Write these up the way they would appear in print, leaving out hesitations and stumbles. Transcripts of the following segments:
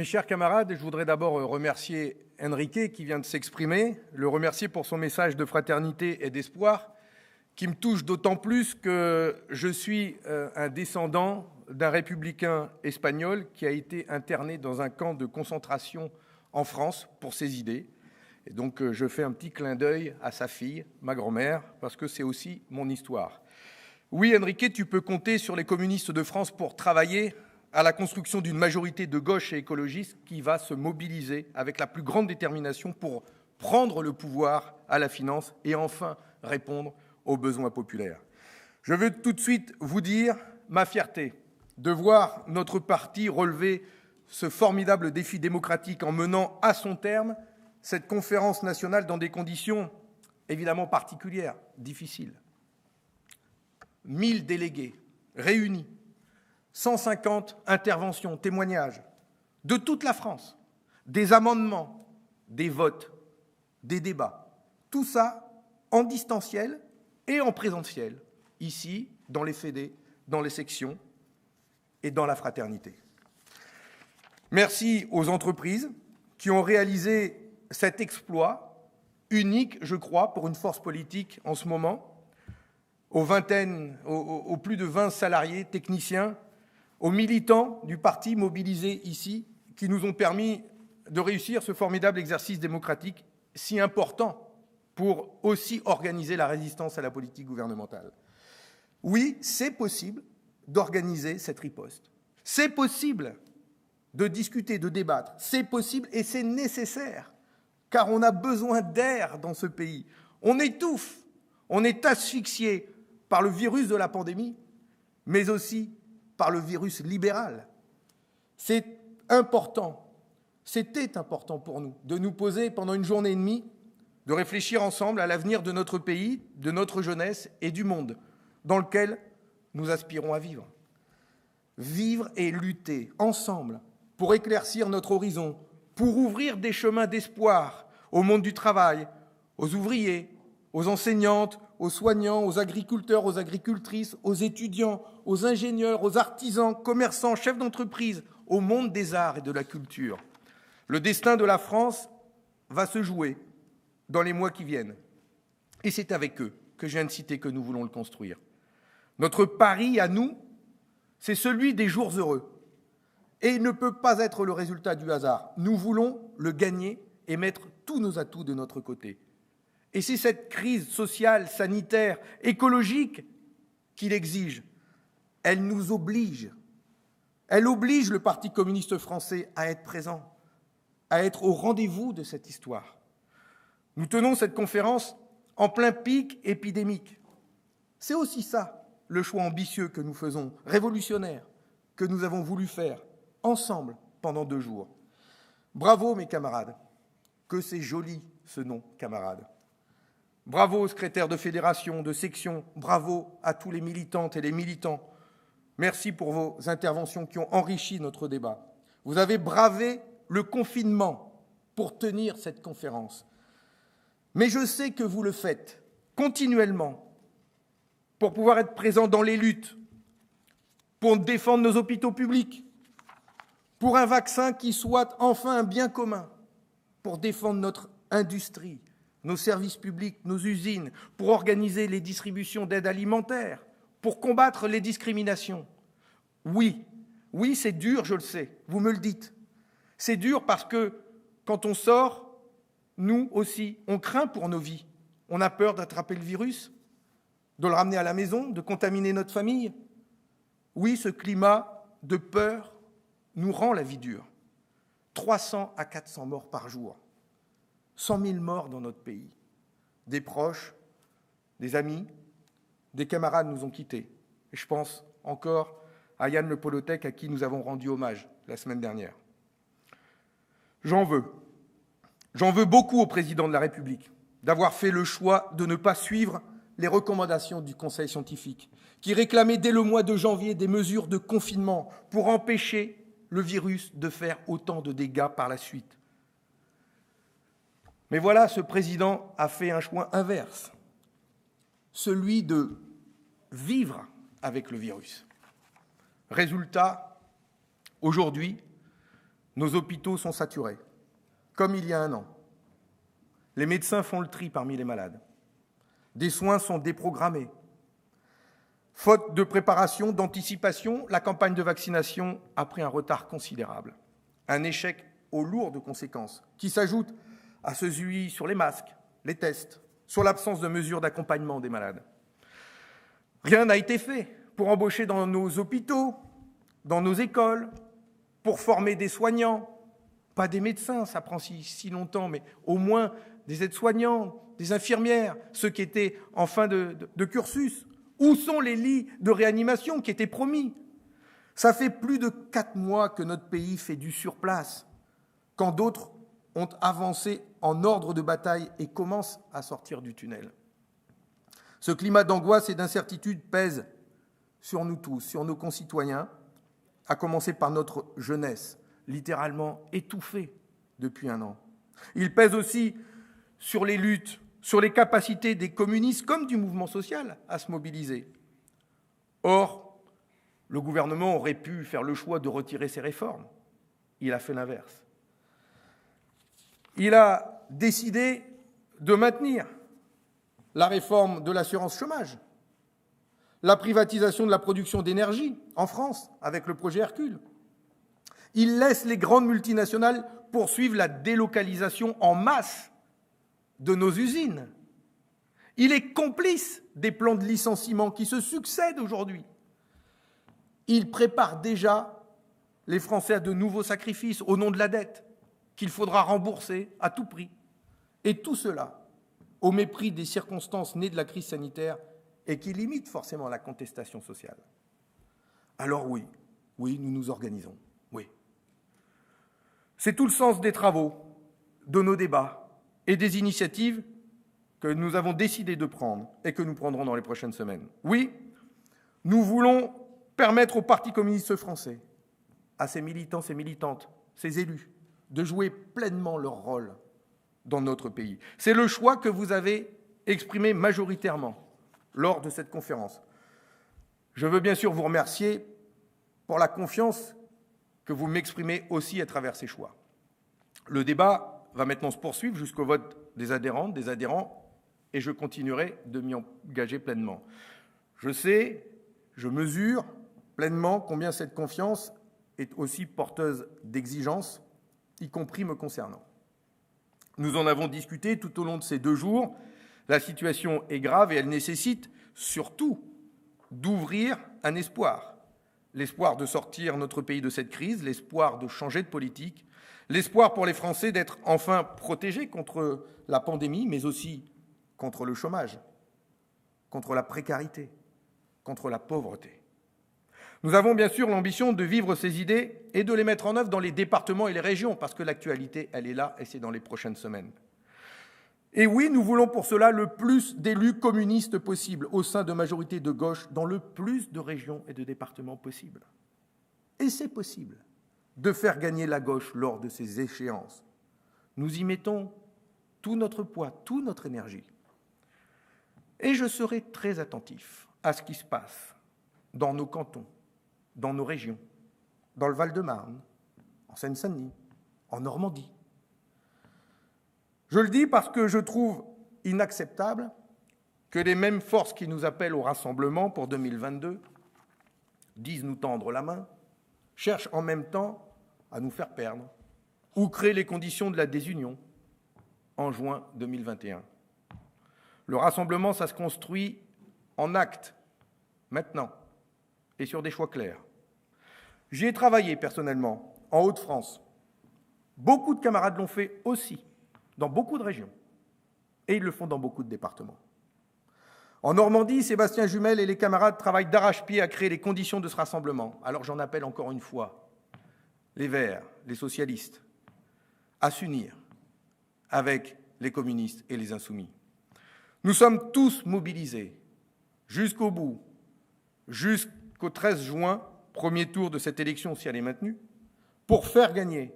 Mes chers camarades, je voudrais d'abord remercier Enrique qui vient de s'exprimer, le remercier pour son message de fraternité et d'espoir, qui me touche d'autant plus que je suis un descendant d'un républicain espagnol qui a été interné dans un camp de concentration en France pour ses idées. Et donc je fais un petit clin d'œil à sa fille, ma grand-mère, parce que c'est aussi mon histoire. Oui, Enrique, tu peux compter sur les communistes de France pour travailler à la construction d'une majorité de gauche et écologiste qui va se mobiliser avec la plus grande détermination pour prendre le pouvoir à la finance et enfin répondre aux besoins populaires. Je veux tout de suite vous dire ma fierté de voir notre parti relever ce formidable défi démocratique en menant à son terme cette conférence nationale dans des conditions évidemment particulières, difficiles. 1000 délégués réunis, 150 interventions, témoignages de toute la France, des amendements, des votes, des débats. Tout ça en distanciel et en présentiel, ici, dans les fédés, dans les sections et dans la fraternité. Merci aux entreprises qui ont réalisé cet exploit unique, je crois, pour une force politique en ce moment, aux plus de 20 salariés, techniciens, aux militants du parti mobilisés ici, qui nous ont permis de réussir ce formidable exercice démocratique si important pour aussi organiser la résistance à la politique gouvernementale. Oui, c'est possible d'organiser cette riposte. C'est possible de discuter, de débattre. C'est possible et c'est nécessaire, car on a besoin d'air dans ce pays. On étouffe, on est asphyxié par le virus de la pandémie, mais aussi par le virus libéral. C'est important, c'était important pour nous de nous poser pendant une journée et demie, de réfléchir ensemble à l'avenir de notre pays, de notre jeunesse et du monde dans lequel nous aspirons à vivre. Vivre et lutter ensemble pour éclaircir notre horizon, pour ouvrir des chemins d'espoir au monde du travail, aux ouvriers, aux enseignantes, aux soignants, aux agriculteurs, aux agricultrices, aux étudiants, aux ingénieurs, aux artisans, commerçants, chefs d'entreprise, au monde des arts et de la culture. Le destin de la France va se jouer dans les mois qui viennent. Et c'est avec eux que je viens de citer que nous voulons le construire. Notre pari à nous, c'est celui des jours heureux. Et il ne peut pas être le résultat du hasard. Nous voulons le gagner et mettre tous nos atouts de notre côté. Et c'est cette crise sociale, sanitaire, écologique qu'il exige. Elle nous oblige. Elle oblige le Parti communiste français à être présent, à être au rendez-vous de cette histoire. Nous tenons cette conférence en plein pic épidémique. C'est aussi ça, le choix ambitieux que nous faisons, révolutionnaire, que nous avons voulu faire ensemble pendant 2 jours. Bravo mes camarades, que c'est joli ce nom, camarades. Bravo aux secrétaires de fédération, de section, bravo à tous les militantes et les militants. Merci pour vos interventions qui ont enrichi notre débat. Vous avez bravé le confinement pour tenir cette conférence. Mais je sais que vous le faites continuellement pour pouvoir être présent dans les luttes, pour défendre nos hôpitaux publics, pour un vaccin qui soit enfin un bien commun, pour défendre notre industrie, nos services publics, nos usines, pour organiser les distributions d'aide alimentaire, pour combattre les discriminations. Oui, c'est dur, je le sais, vous me le dites. C'est dur parce que quand on sort, nous aussi, on craint pour nos vies. On a peur d'attraper le virus, de le ramener à la maison, de contaminer notre famille. Oui, ce climat de peur nous rend la vie dure. 300 à 400 morts par jour. 100 000 morts dans notre pays. Des proches, des amis, des camarades nous ont quittés. Et je pense encore à Yann Le Polotec, à qui nous avons rendu hommage la semaine dernière. J'en veux beaucoup au président de la République d'avoir fait le choix de ne pas suivre les recommandations du Conseil scientifique, qui réclamait dès le mois de janvier des mesures de confinement pour empêcher le virus de faire autant de dégâts par la suite. Mais voilà, ce président a fait un choix inverse, celui de vivre avec le virus. Résultat, aujourd'hui, Nos hôpitaux sont saturés, comme il y a un an. Les médecins font le tri parmi les malades. Des soins sont déprogrammés. Faute de préparation, d'anticipation, la campagne de vaccination a pris un retard considérable. Un échec aux lourdes conséquences qui s'ajoutent à celui sur les masques, les tests, sur l'absence de mesures d'accompagnement des malades. Rien n'a été fait pour embaucher dans nos hôpitaux, dans nos écoles, pour former des soignants, pas des médecins, ça prend si longtemps, mais au moins des aides-soignants, des infirmières, ceux qui étaient en fin de cursus. Où sont les lits de réanimation qui étaient promis? Ça fait plus de 4 mois que notre pays fait du surplace, quand d'autres ont avancé en ordre de bataille et commencent à sortir du tunnel. Ce climat d'angoisse et d'incertitude pèse sur nous tous, sur nos concitoyens, à commencer par notre jeunesse, littéralement étouffée depuis un an. Il pèse aussi sur les luttes, sur les capacités des communistes comme du mouvement social à se mobiliser. Or, le gouvernement aurait pu faire le choix de retirer ces réformes. Il a fait l'inverse. Il a décidé de maintenir la réforme de l'assurance chômage, la privatisation de la production d'énergie en France avec le projet Hercule. Il laisse les grandes multinationales poursuivre la délocalisation en masse de nos usines. Il est complice des plans de licenciement qui se succèdent aujourd'hui. Il prépare déjà les Français à de nouveaux sacrifices au nom de la dette qu'il faudra rembourser à tout prix. Et tout cela au mépris des circonstances nées de la crise sanitaire et qui limitent forcément la contestation sociale. Alors oui, nous nous organisons, oui. C'est tout le sens des travaux, de nos débats et des initiatives que nous avons décidé de prendre et que nous prendrons dans les prochaines semaines. Oui, nous voulons permettre au Parti communiste français, à ses militants, ses militantes, ses élus, de jouer pleinement leur rôle dans notre pays. C'est le choix que vous avez exprimé majoritairement lors de cette conférence. Je veux bien sûr vous remercier pour la confiance que vous m'exprimez aussi à travers ces choix. Le débat va maintenant se poursuivre jusqu'au vote des adhérentes, des adhérents, et je continuerai de m'y engager pleinement. Je sais, je mesure pleinement combien cette confiance est aussi porteuse d'exigences, y compris me concernant. Nous en avons discuté tout au long de ces 2 jours. La situation est grave et elle nécessite surtout d'ouvrir un espoir. L'espoir de sortir notre pays de cette crise, l'espoir de changer de politique, l'espoir pour les Français d'être enfin protégés contre la pandémie, mais aussi contre le chômage, contre la précarité, contre la pauvreté. Nous avons bien sûr l'ambition de vivre ces idées et de les mettre en œuvre dans les départements et les régions, parce que l'actualité, elle est là et c'est dans les prochaines semaines. Et oui, nous voulons pour cela le plus d'élus communistes possible au sein de majorités de gauche dans le plus de régions et de départements possible. Et c'est possible de faire gagner la gauche lors de ces échéances. Nous y mettons tout notre poids, toute notre énergie. Et je serai très attentif à ce qui se passe dans nos cantons, dans nos régions, dans le Val-de-Marne, en Seine-Saint-Denis, en Normandie. Je le dis parce que je trouve inacceptable que les mêmes forces qui nous appellent au rassemblement pour 2022 disent nous tendre la main, cherchent en même temps à nous faire perdre ou créent les conditions de la désunion en juin 2021. Le rassemblement, ça se construit en actes, maintenant, et sur des choix clairs. J'y ai travaillé personnellement, en Hauts-de-France. Beaucoup de camarades l'ont fait aussi, dans beaucoup de régions, et ils le font dans beaucoup de départements. En Normandie, Sébastien Jumel et les camarades travaillent d'arrache-pied à créer les conditions de ce rassemblement. Alors j'en appelle encore une fois les Verts, les socialistes, à s'unir avec les communistes et les insoumis. Nous sommes tous mobilisés jusqu'au bout, jusqu'au 13 juin, premier tour de cette élection si elle est maintenue, pour faire gagner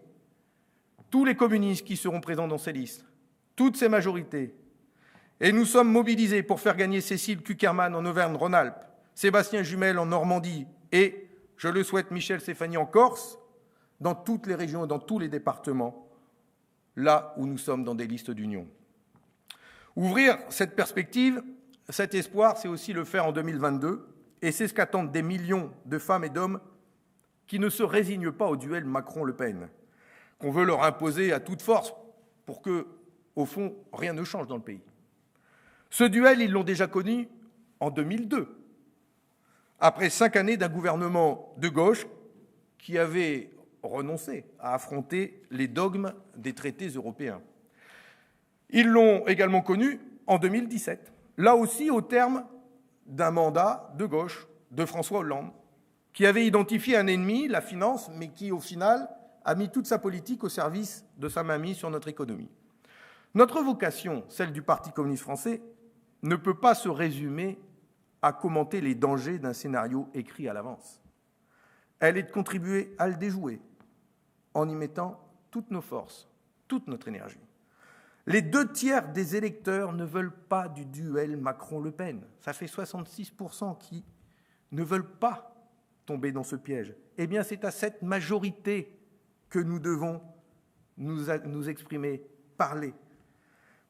tous les communistes qui seront présents dans ces listes, toutes ces majorités. Et nous sommes mobilisés pour faire gagner Cécile Cukierman en Auvergne-Rhône-Alpes, Sébastien Jumel en Normandie et, je le souhaite, Michel Stéphanie en Corse, dans toutes les régions et dans tous les départements, là où nous sommes dans des listes d'union. Ouvrir cette perspective, cet espoir, c'est aussi le faire en 2022, et c'est ce qu'attendent des millions de femmes et d'hommes qui ne se résignent pas au duel Macron-Le Pen, qu'on veut leur imposer à toute force pour que, au fond, rien ne change dans le pays. Ce duel, ils l'ont déjà connu en 2002, après 5 années d'un gouvernement de gauche qui avait renoncé à affronter les dogmes des traités européens. Ils l'ont également connu en 2017, là aussi au terme d'un mandat de gauche de François Hollande, qui avait identifié un ennemi, la finance, mais qui, au final, a mis toute sa politique au service de sa mainmise sur notre économie. Notre vocation, celle du Parti communiste français, ne peut pas se résumer à commenter les dangers d'un scénario écrit à l'avance. Elle est de contribuer à le déjouer en y mettant toutes nos forces, toute notre énergie. Les 2/3 des électeurs ne veulent pas du duel Macron-Le Pen. Ça fait 66% qui ne veulent pas tomber dans ce piège. Eh bien, c'est à cette majorité que nous devons nous exprimer, parler.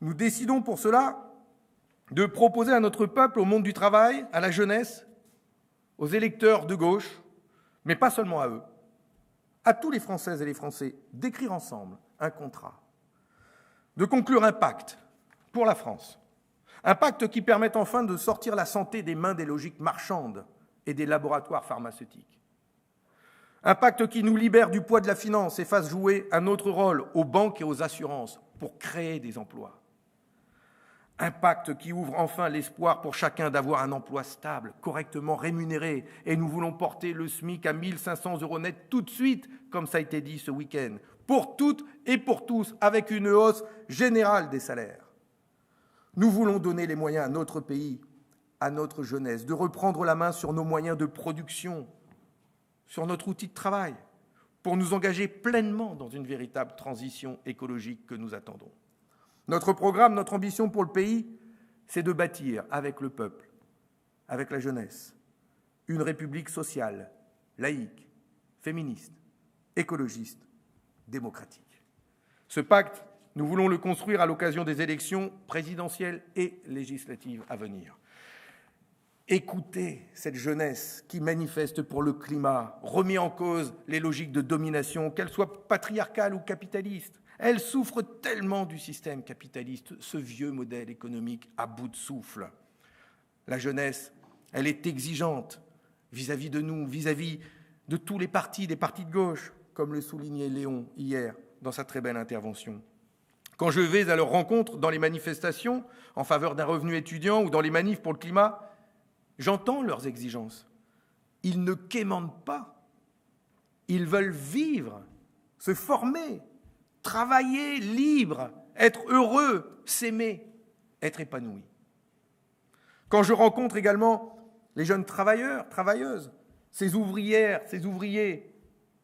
Nous décidons pour cela de proposer à notre peuple, au monde du travail, à la jeunesse, aux électeurs de gauche, mais pas seulement à eux, à tous les Françaises et les Français, d'écrire ensemble un contrat, de conclure un pacte pour la France, un pacte qui permette enfin de sortir la santé des mains des logiques marchandes et des laboratoires pharmaceutiques, un pacte qui nous libère du poids de la finance et fasse jouer un autre rôle aux banques et aux assurances pour créer des emplois, un pacte qui ouvre enfin l'espoir pour chacun d'avoir un emploi stable, correctement rémunéré, et nous voulons porter le SMIC à 1 500 € net tout de suite, comme ça a été dit ce week-end, pour toutes et pour tous, avec une hausse générale des salaires. Nous voulons donner les moyens à notre pays, à notre jeunesse, de reprendre la main sur nos moyens de production, sur notre outil de travail, pour nous engager pleinement dans une véritable transition écologique que nous attendons. Notre programme, notre ambition pour le pays, c'est de bâtir avec le peuple, avec la jeunesse, une république sociale, laïque, féministe, écologiste, démocratique. Ce pacte, nous voulons le construire à l'occasion des élections présidentielles et législatives à venir. Écoutez cette jeunesse qui manifeste pour le climat, remet en cause les logiques de domination, qu'elles soient patriarcales ou capitalistes. Elle souffre tellement du système capitaliste, ce vieux modèle économique à bout de souffle. La jeunesse, elle est exigeante vis-à-vis de nous, vis-à-vis de tous les partis, des partis de gauche, comme le soulignait Léon hier dans sa très belle intervention. Quand je vais à leur rencontre dans les manifestations en faveur d'un revenu étudiant ou dans les manifs pour le climat, j'entends leurs exigences. Ils ne quémandent pas. Ils veulent vivre, se former, travailler libre, être heureux, s'aimer, être épanoui. Quand je rencontre également les jeunes travailleurs, travailleuses, ces ouvrières, ces ouvriers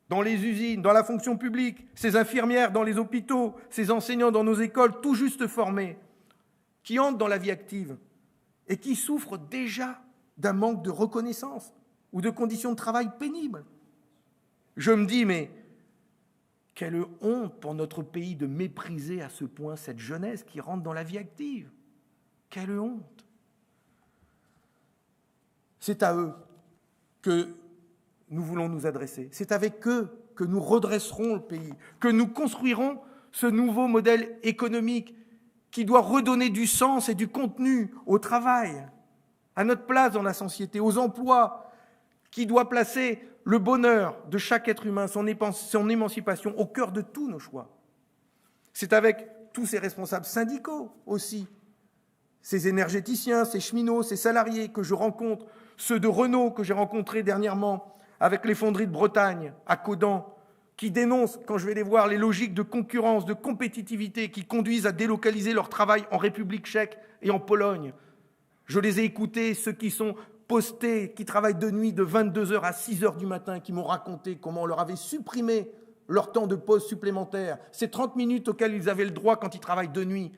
dans les usines, dans la fonction publique, ces infirmières dans les hôpitaux, ces enseignants dans nos écoles tout juste formés, qui entrent dans la vie active et qui souffrent déjà d'un manque de reconnaissance ou de conditions de travail pénibles. Je me dis, mais quelle honte pour notre pays de mépriser à ce point cette jeunesse qui rentre dans la vie active. Quelle honte. C'est à eux que nous voulons nous adresser. C'est avec eux que nous redresserons le pays, que nous construirons ce nouveau modèle économique qui doit redonner du sens et du contenu au travail, à notre place dans la société, aux emplois, qui doit placer le bonheur de chaque être humain, son émancipation au cœur de tous nos choix. C'est avec tous ces responsables syndicaux aussi, ces énergéticiens, ces cheminots, ces salariés que je rencontre, ceux de Renault que j'ai rencontrés dernièrement, avec les fonderies de Bretagne, à Caudan, qui dénoncent, quand je vais les voir, les logiques de concurrence, de compétitivité qui conduisent à délocaliser leur travail en République tchèque et en Pologne. Je les ai écoutés, ceux qui sont postés, qui travaillent de nuit de 22h à 6h du matin, qui m'ont raconté comment on leur avait supprimé leur temps de pause supplémentaire. Ces 30 minutes auxquelles ils avaient le droit quand ils travaillent de nuit.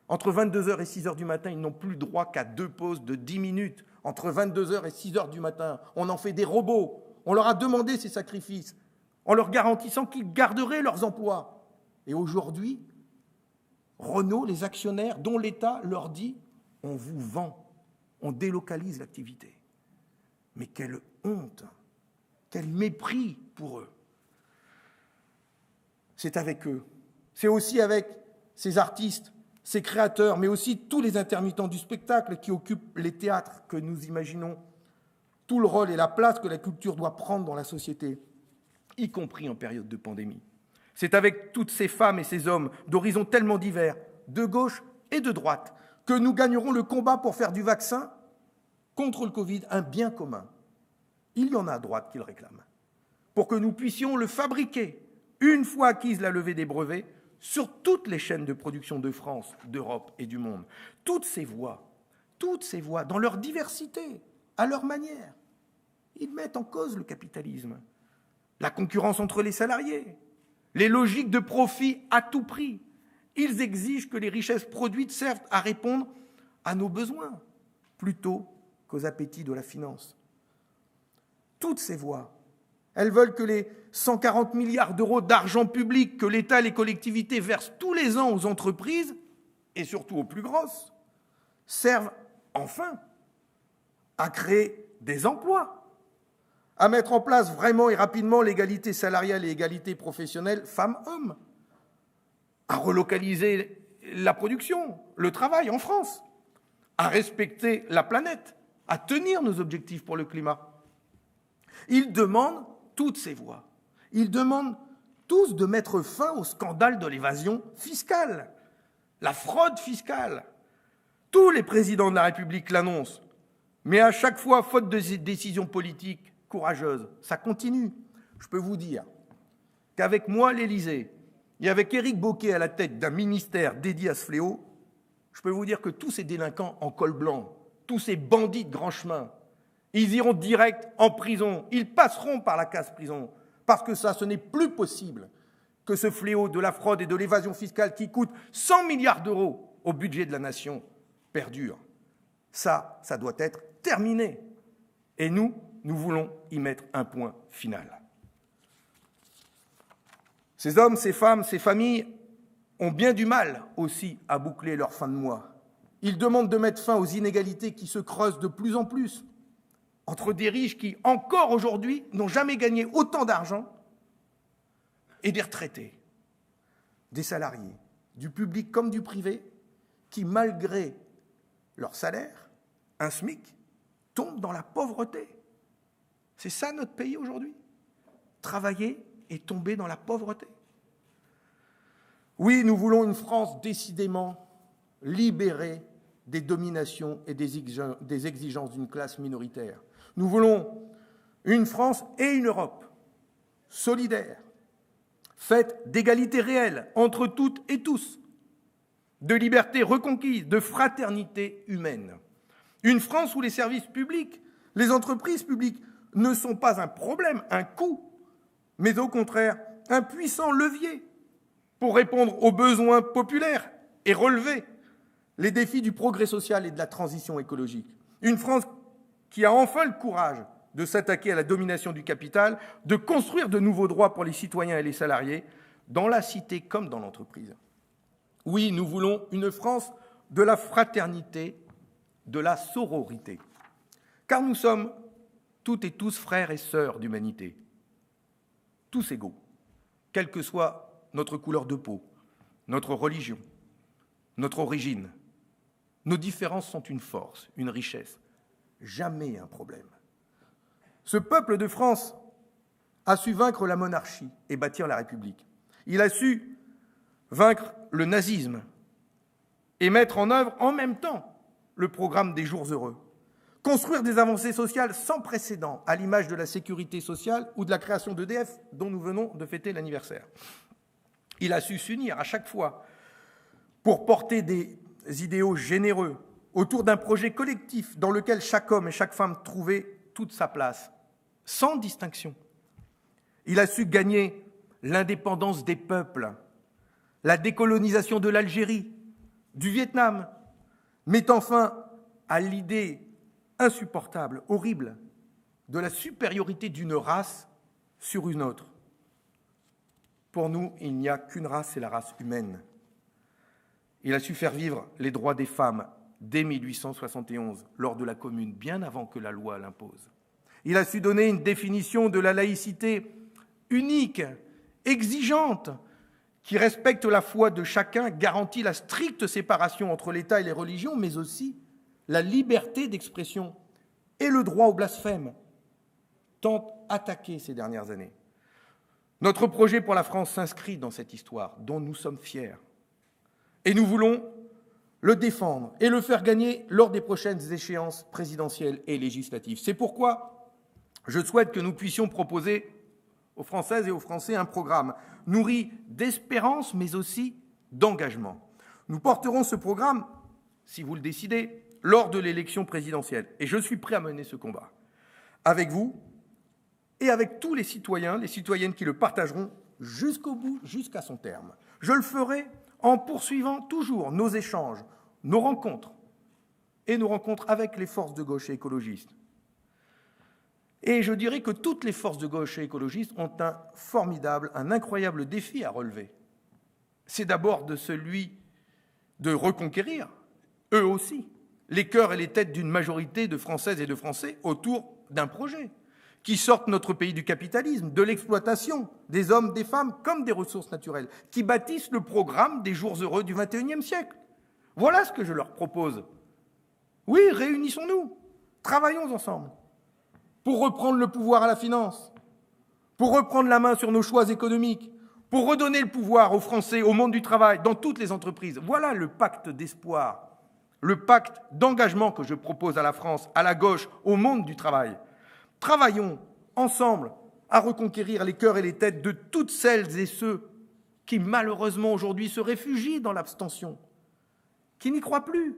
Entre 22h et 6h du matin, ils n'ont plus le droit qu'à 2 pauses de 10 minutes. Entre 22h et 6h du matin, on en fait des robots. On leur a demandé ces sacrifices. en leur garantissant qu'ils garderaient leurs emplois. Et aujourd'hui, Renault, les actionnaires dont l'État leur dit « on vous vend, on délocalise l'activité ». Mais quelle honte, quel mépris pour eux. C'est avec eux, c'est aussi avec ces artistes, ces créateurs, mais aussi tous les intermittents du spectacle qui occupent les théâtres que nous imaginons tout le rôle et la place que la culture doit prendre dans la société, y compris en période de pandémie. C'est avec toutes ces femmes et ces hommes d'horizons tellement divers, de gauche et de droite, que nous gagnerons le combat pour faire du vaccin contre le Covid un bien commun. Il y en a à droite qui le réclament. Pour que nous puissions le fabriquer, une fois acquise la levée des brevets, sur toutes les chaînes de production de France, d'Europe et du monde. Toutes ces voix, dans leur diversité, à leur manière, ils mettent en cause le capitalisme, la concurrence entre les salariés, les logiques de profit à tout prix. Ils exigent que les richesses produites servent à répondre à nos besoins, plutôt qu'aux appétits de la finance. Toutes ces voix, elles veulent que les 140 milliards d'euros d'argent public que l'État et les collectivités versent tous les ans aux entreprises, et surtout aux plus grosses, servent enfin à créer des emplois, à mettre en place vraiment et rapidement l'égalité salariale et l'égalité professionnelle femmes-hommes, à relocaliser la production, le travail en France, à respecter la planète, à tenir nos objectifs pour le climat. Ils demandent, toutes ces voix, ils demandent tous de mettre fin au scandale de l'évasion fiscale, la fraude fiscale. Tous les présidents de la République l'annoncent, mais à chaque fois, faute de décisions politiques courageuses, ça continue. Je peux vous dire qu'avec moi, à l'Élysée, et avec Éric Bocquet à la tête d'un ministère dédié à ce fléau, je peux vous dire que tous ces délinquants en col blanc, tous ces bandits de grand chemin, ils iront direct en prison, ils passeront par la case prison, parce que ça, ce n'est plus possible que ce fléau de la fraude et de l'évasion fiscale qui coûte 100 milliards d'euros au budget de la nation perdure. Ça doit être terminé. Et nous voulons y mettre un point final. Ces hommes, ces femmes, ces familles ont bien du mal aussi à boucler leur fin de mois. Ils demandent de mettre fin aux inégalités qui se creusent de plus en plus entre des riches qui, encore aujourd'hui, n'ont jamais gagné autant d'argent et des retraités, des salariés, du public comme du privé, qui, malgré leur salaire, un SMIC, tombent dans la pauvreté. C'est ça notre pays aujourd'hui. Travailler et tomber dans la pauvreté. Oui, nous voulons une France décidément libérée des dominations et des exigences d'une classe minoritaire. Nous voulons une France et une Europe solidaires, faites d'égalité réelle entre toutes et tous, de liberté reconquise, de fraternité humaine. Une France où les services publics, les entreprises publiques ne sont pas un problème, un coût, mais au contraire un puissant levier pour répondre aux besoins populaires et relever les défis du progrès social et de la transition écologique. Une France qui a enfin le courage de s'attaquer à la domination du capital, de construire de nouveaux droits pour les citoyens et les salariés, dans la cité comme dans l'entreprise. Oui, nous voulons une France de la fraternité, de la sororité, car nous sommes toutes et tous frères et sœurs d'humanité, tous égaux, quelle que soit notre couleur de peau, notre religion, notre origine. Nos différences sont une force, une richesse, jamais un problème. Ce peuple de France a su vaincre la monarchie et bâtir la République. Il a su vaincre le nazisme et mettre en œuvre en même temps le programme des jours heureux. Construire des avancées sociales sans précédent, à l'image de la sécurité sociale ou de la création d'EDF, dont nous venons de fêter l'anniversaire. Il a su s'unir à chaque fois pour porter des idéaux généreux autour d'un projet collectif dans lequel chaque homme et chaque femme trouvait toute sa place, sans distinction. Il a su gagner l'indépendance des peuples, la décolonisation de l'Algérie, du Vietnam, mettant fin à l'idée insupportable, horrible, de la supériorité d'une race sur une autre. Pour nous, il n'y a qu'une race, c'est la race humaine. Il a su faire vivre les droits des femmes dès 1871, lors de la Commune, bien avant que la loi l'impose. Il a su donner une définition de la laïcité unique, exigeante, qui respecte la foi de chacun, garantit la stricte séparation entre l'État et les religions, mais aussi la liberté d'expression et le droit au blasphème, tant attaqué ces dernières années. Notre projet pour la France s'inscrit dans cette histoire dont nous sommes fiers. Et nous voulons le défendre et le faire gagner lors des prochaines échéances présidentielles et législatives. C'est pourquoi je souhaite que nous puissions proposer aux Françaises et aux Français un programme nourri d'espérance, mais aussi d'engagement. Nous porterons ce programme, si vous le décidez, lors de l'élection présidentielle. Et je suis prêt à mener ce combat avec vous et avec tous les citoyens, les citoyennes qui le partageront jusqu'au bout, jusqu'à son terme. Je le ferai en poursuivant toujours nos échanges, nos rencontres avec les forces de gauche et écologistes. Et je dirais que toutes les forces de gauche et écologistes ont un formidable, un incroyable défi à relever. C'est d'abord de celui de reconquérir, eux aussi, les cœurs et les têtes d'une majorité de Françaises et de Français autour d'un projet qui sorte notre pays du capitalisme, de l'exploitation des hommes, des femmes, comme des ressources naturelles, qui bâtissent le programme des jours heureux du XXIe siècle. Voilà ce que je leur propose. Oui, réunissons-nous, travaillons ensemble pour reprendre le pouvoir à la finance, pour reprendre la main sur nos choix économiques, pour redonner le pouvoir aux Français, au monde du travail, dans toutes les entreprises. Voilà le pacte d'espoir, le pacte d'engagement que je propose à la France, à la gauche, au monde du travail. Travaillons ensemble à reconquérir les cœurs et les têtes de toutes celles et ceux qui, malheureusement, aujourd'hui se réfugient dans l'abstention, qui n'y croient plus.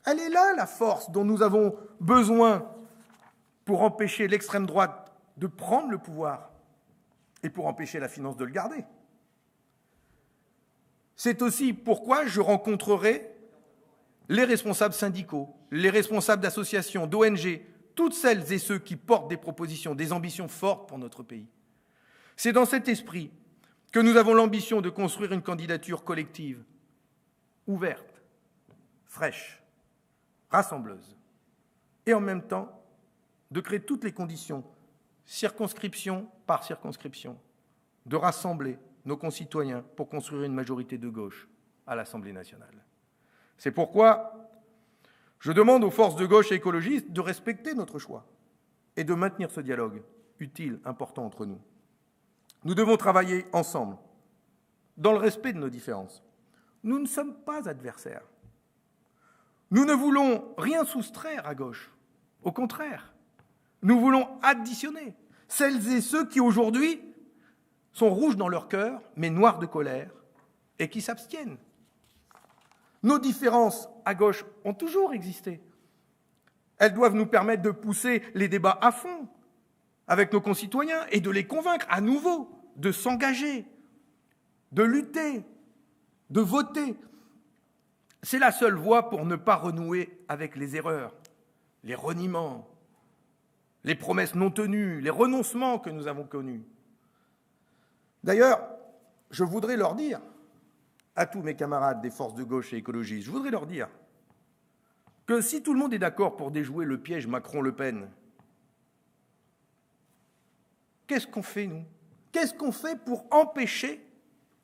Elle est là, la force dont nous avons besoin pour empêcher l'extrême droite de prendre le pouvoir et pour empêcher la finance de le garder. C'est aussi pourquoi je rencontrerai les responsables syndicaux, les responsables d'associations, d'ONG, toutes celles et ceux qui portent des propositions, des ambitions fortes pour notre pays. C'est dans cet esprit que nous avons l'ambition de construire une candidature collective, ouverte, fraîche, rassembleuse, et en même temps de créer toutes les conditions, circonscription par circonscription, de rassembler nos concitoyens pour construire une majorité de gauche à l'Assemblée nationale. C'est pourquoi je demande aux forces de gauche et écologistes de respecter notre choix et de maintenir ce dialogue utile, important entre nous. Nous devons travailler ensemble, dans le respect de nos différences. Nous ne sommes pas adversaires. Nous ne voulons rien soustraire à gauche. Au contraire, nous voulons additionner celles et ceux qui, aujourd'hui, sont rouges dans leur cœur, mais noirs de colère, et qui s'abstiennent. Nos différences à gauche ont toujours existé. Elles doivent nous permettre de pousser les débats à fond avec nos concitoyens et de les convaincre à nouveau de s'engager, de lutter, de voter. C'est la seule voie pour ne pas renouer avec les erreurs, les reniements, les promesses non tenues, les renoncements que nous avons connus. D'ailleurs, je voudrais leur dire, à tous mes camarades des forces de gauche et écologistes, je voudrais leur dire que si tout le monde est d'accord pour déjouer le piège Macron-Le Pen, qu'est-ce qu'on fait, nous? Qu'est-ce qu'on fait pour empêcher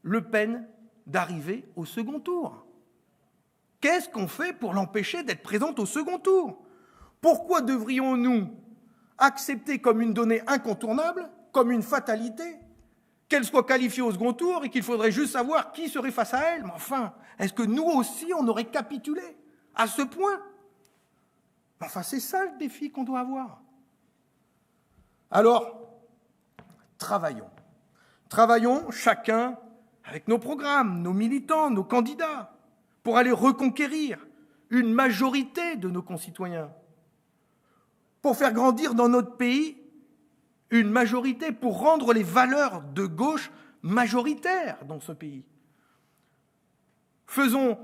Le Pen d'arriver au second tour? Qu'est-ce qu'on fait pour l'empêcher d'être présente au second tour? Pourquoi devrions-nous accepter comme une donnée incontournable, comme une fatalité, qu'elle soit qualifiée au second tour et qu'il faudrait juste savoir qui serait face à elle? Mais enfin, est-ce que nous aussi, on aurait capitulé à ce point? Enfin, c'est ça le défi qu'on doit avoir. Alors, travaillons. Travaillons chacun avec nos programmes, nos militants, nos candidats, pour aller reconquérir une majorité de nos concitoyens, pour faire grandir dans notre pays une majorité, pour rendre les valeurs de gauche majoritaires dans ce pays. Faisons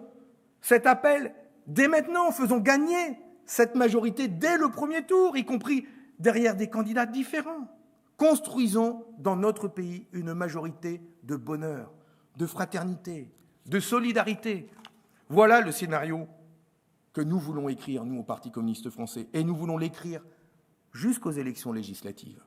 cet appel dès maintenant, faisons gagner cette majorité dès le premier tour, y compris derrière des candidats différents. Construisons dans notre pays une majorité de bonheur, de fraternité, de solidarité. Voilà le scénario que nous voulons écrire, nous, au Parti communiste français, et nous voulons l'écrire jusqu'aux élections législatives.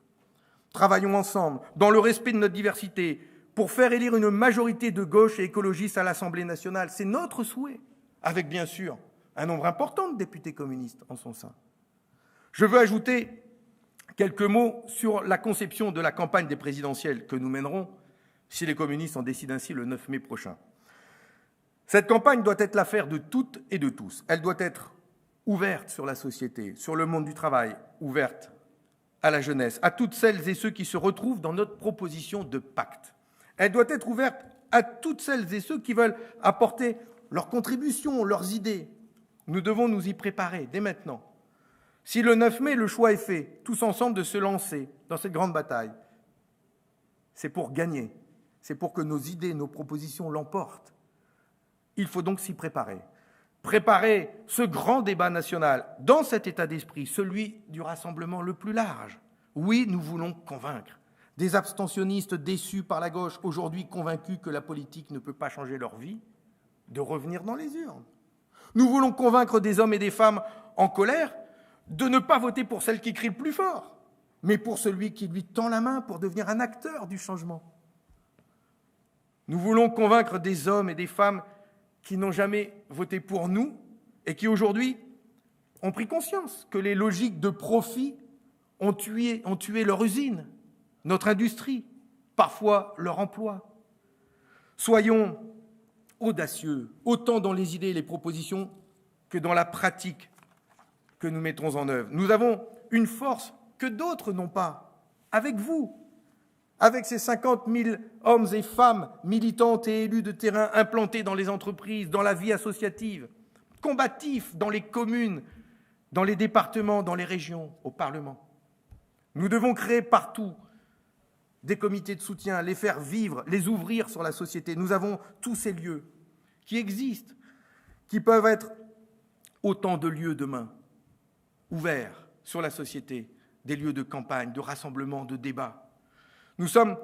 Travaillons ensemble, dans le respect de notre diversité, pour faire élire une majorité de gauche et écologistes à l'Assemblée nationale. C'est notre souhait, avec bien sûr un nombre important de députés communistes en son sein. Je veux ajouter quelques mots sur la conception de la campagne des présidentielles que nous mènerons, si les communistes en décident ainsi le 9 mai prochain. Cette campagne doit être l'affaire de toutes et de tous. Elle doit être ouverte sur la société, sur le monde du travail, ouverte à la jeunesse, à toutes celles et ceux qui se retrouvent dans notre proposition de pacte. Elle doit être ouverte à toutes celles et ceux qui veulent apporter leurs contributions, leurs idées. Nous devons nous y préparer dès maintenant. Si le 9 mai, le choix est fait, tous ensemble, de se lancer dans cette grande bataille, c'est pour gagner, c'est pour que nos idées, nos propositions l'emportent. Il faut donc s'y préparer. Préparer ce grand débat national dans cet état d'esprit, celui du rassemblement le plus large. Oui, nous voulons convaincre des abstentionnistes déçus par la gauche, aujourd'hui convaincus que la politique ne peut pas changer leur vie, de revenir dans les urnes. Nous voulons convaincre des hommes et des femmes en colère de ne pas voter pour celle qui crie le plus fort, mais pour celui qui lui tend la main pour devenir un acteur du changement. Nous voulons convaincre des hommes et des femmes qui n'ont jamais voté pour nous et qui aujourd'hui ont pris conscience que les logiques de profit ont tué leur usine, notre industrie, parfois leur emploi. Soyons audacieux, autant dans les idées et les propositions que dans la pratique que nous mettrons en œuvre. Nous avons une force que d'autres n'ont pas, avec vous, avec ces 50 000 hommes et femmes militantes et élus de terrain implantés dans les entreprises, dans la vie associative, combatifs dans les communes, dans les départements, dans les régions, au Parlement. Nous devons créer partout des comités de soutien, les faire vivre, les ouvrir sur la société. Nous avons tous ces lieux qui existent, qui peuvent être autant de lieux demain, ouverts sur la société, des lieux de campagne, de rassemblement, de débat. Nous sommes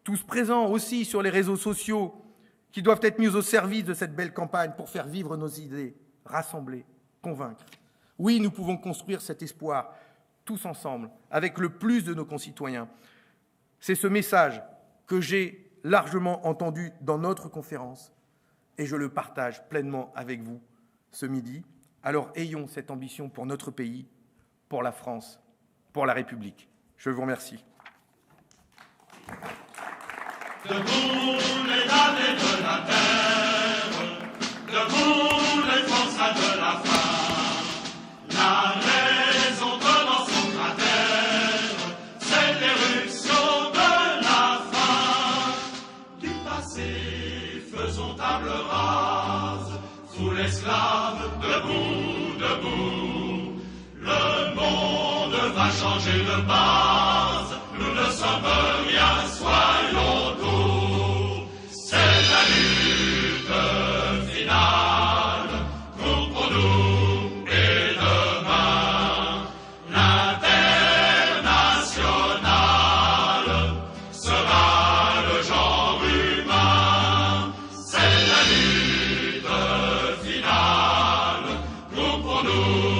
tous présents aussi sur les réseaux sociaux qui doivent être mis au service de cette belle campagne pour faire vivre nos idées, rassembler, convaincre. Oui, nous pouvons construire cet espoir tous ensemble, avec le plus de nos concitoyens. C'est ce message que j'ai largement entendu dans notre conférence et je le partage pleinement avec vous ce midi. Alors ayons cette ambition pour notre pays, pour la France, pour la République. Je vous remercie. Debout les damnés de la terre, debout les forçats de la faim, la raison dans son cratère, c'est l'éruption de la faim. Du passé, faisons table rase, sous l'esclave, debout, debout. Le monde va changer de base, nous ne sommes rien, soyons tous. C'est la lutte finale, nous pour nous et demain. L'international sera le genre humain. C'est la lutte finale, nous pour nous.